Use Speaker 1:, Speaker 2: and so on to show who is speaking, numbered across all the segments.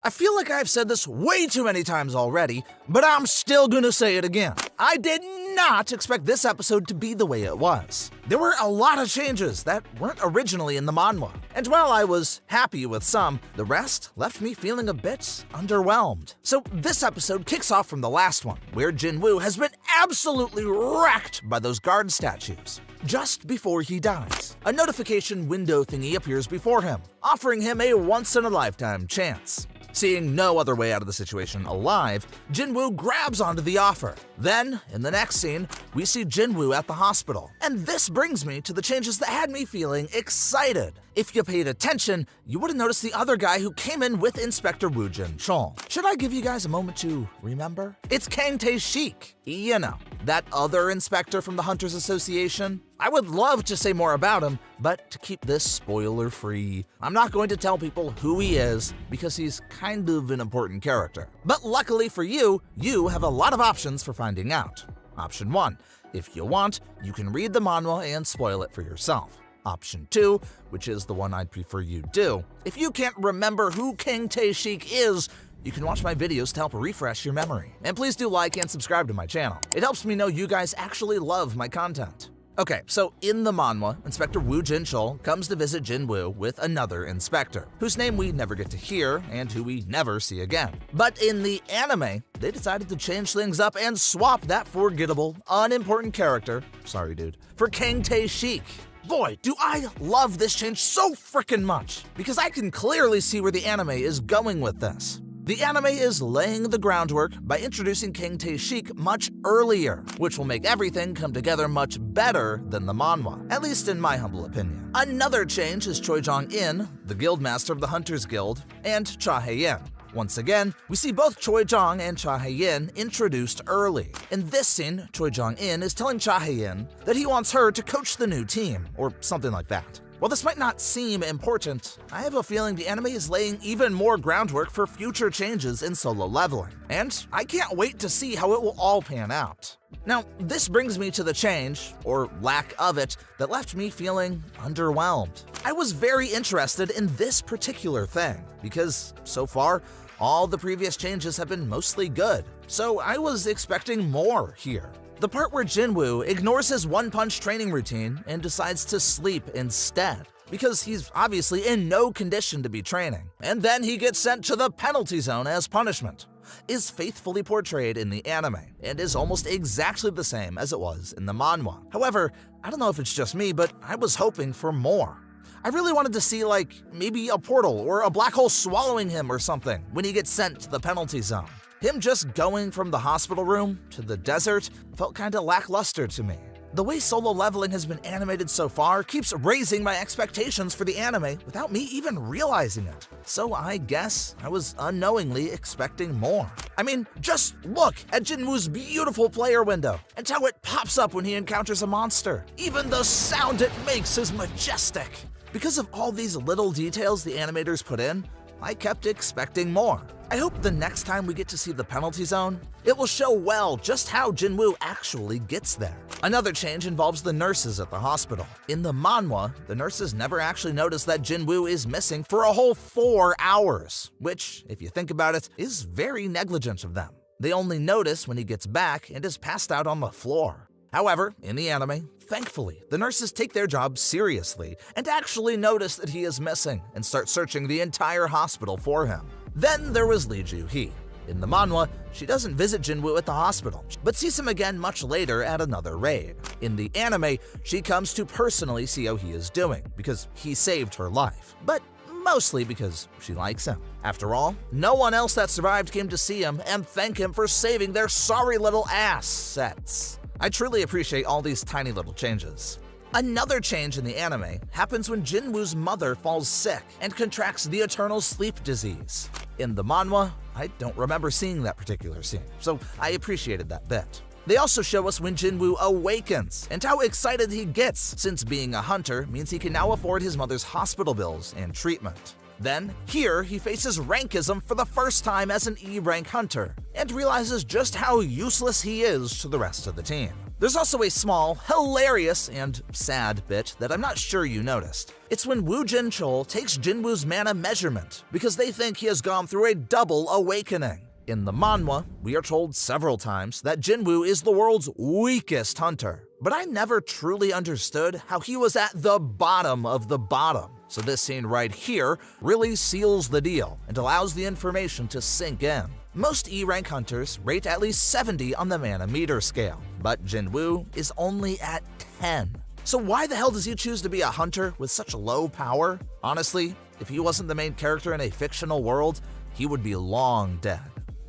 Speaker 1: I feel like I've said this way too many times already, but I'm still gonna say it again. I did not expect this episode to be the way it was. There were a lot of changes that weren't originally in the manhwa, and while I was happy with some, the rest left me feeling a bit underwhelmed. So this episode kicks off from the last one, where Jinwoo has been absolutely wrecked by those guard statues. Just before he dies, a notification window thingy appears before him, offering him a once-in-a-lifetime chance. Seeing no other way out of the situation alive, Jinwoo grabs onto the offer. Then, in the next scene, we see Jinwoo at the hospital. And this brings me to the changes that had me feeling excited. If you paid attention, you would have noticed the other guy who came in with Inspector Woojin Chol. Should I give you guys a moment to remember? It's Kang Tae-shik. You know, that other inspector from the Hunters Association. I would love to say more about him, but to keep this spoiler-free, I'm not going to tell people who he is because he's kind of an important character. But luckily for you, you have a lot of options for finding out. Option 1, if you want, you can read the manhwa and spoil it for yourself. Option 2, which is the one I'd prefer you do, if you can't remember who Kang Tae-shik is, you can watch my videos to help refresh your memory. And please do like and subscribe to my channel. It helps me know you guys actually love my content. Okay, so in the manhwa, Inspector Woojin Chol comes to visit Jinwoo with another inspector, whose name we never get to hear and who we never see again. But in the anime, they decided to change things up and swap that forgettable, unimportant character, sorry dude, for Kang Tae-shik. Boy, do I love this change so frickin' much, because I can clearly see where the anime is going with this. The anime is laying the groundwork by introducing Kang Tae-shik much earlier, which will make everything come together much better than the manhwa, at least in my humble opinion. Another change is Choi Jong-in, the guildmaster of the Hunters Guild, and Cha Hae-in. Once again, we see both Choi Jong and Cha Hae-in introduced early. In this scene, Choi Jong-in is telling Cha Hae-in that he wants her to coach the new team, or something like that. While this might not seem important, I have a feeling the anime is laying even more groundwork for future changes in Solo Leveling, and I can't wait to see how it will all pan out. Now, this brings me to the change, or lack of it, that left me feeling underwhelmed. I was very interested in this particular thing, because so far, all the previous changes have been mostly good, so I was expecting more here. The part where Jinwoo ignores his one-punch training routine and decides to sleep instead, because he's obviously in no condition to be training, and then he gets sent to the penalty zone as punishment, is faithfully portrayed in the anime, and is almost exactly the same as it was in the manhwa. However, I don't know if it's just me, but I was hoping for more. I really wanted to see, like, maybe a portal or a black hole swallowing him or something when he gets sent to the penalty zone. Him just going from the hospital room to the desert felt kinda lackluster to me. The way Solo Leveling has been animated so far keeps raising my expectations for the anime without me even realizing it. So I guess I was unknowingly expecting more. I mean, just look at Jinwoo's beautiful player window and how it pops up when he encounters a monster. Even the sound it makes is majestic. Because of all these little details the animators put in, I kept expecting more. I hope the next time we get to see the penalty zone, it will show well just how Jinwoo actually gets there. Another change involves the nurses at the hospital. In the manhwa, the nurses never actually notice that Jinwoo is missing for a whole 4 hours, which, if you think about it, is very negligent of them. They only notice when he gets back and is passed out on the floor. However, in the anime, thankfully, the nurses take their job seriously and actually notice that he is missing and start searching the entire hospital for him. Then there was Lee Joo-hee. In the manhwa, she doesn't visit Jinwoo at the hospital, but sees him again much later at another raid. In the anime, she comes to personally see how he is doing, because he saved her life, but mostly because she likes him. After all, no one else that survived came to see him and thank him for saving their sorry little assets. I truly appreciate all these tiny little changes. Another change in the anime happens when Jinwoo's mother falls sick and contracts the eternal sleep disease. In the manhwa, I don't remember seeing that particular scene, so I appreciated that bit. They also show us when Jinwoo awakens and how excited he gets, since being a hunter means he can now afford his mother's hospital bills and treatment. Then, here, he faces rankism for the first time as an E-rank hunter, and realizes just how useless he is to the rest of the team. There's also a small, hilarious, and sad bit that I'm not sure you noticed. It's when Wu Jinchul takes Jinwoo's mana measurement because they think he has gone through a double awakening. In the manhwa, we are told several times that Jinwoo is the world's weakest hunter, but I never truly understood how he was at the bottom of the bottom. So this scene right here really seals the deal and allows the information to sink in. Most E-rank hunters rate at least 70 on the mana meter scale, but Jinwoo is only at 10. So why the hell does he choose to be a hunter with such low power? Honestly, if he wasn't the main character in a fictional world, he would be long dead.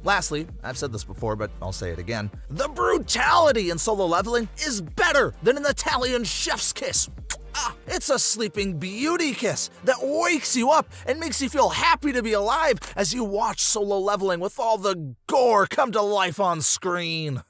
Speaker 1: Lastly, I've said this before, but I'll say it again, the brutality in Solo Leveling is better than an Italian chef's kiss. It's a sleeping beauty kiss that wakes you up and makes you feel happy to be alive as you watch Solo Leveling with all the gore come to life on screen.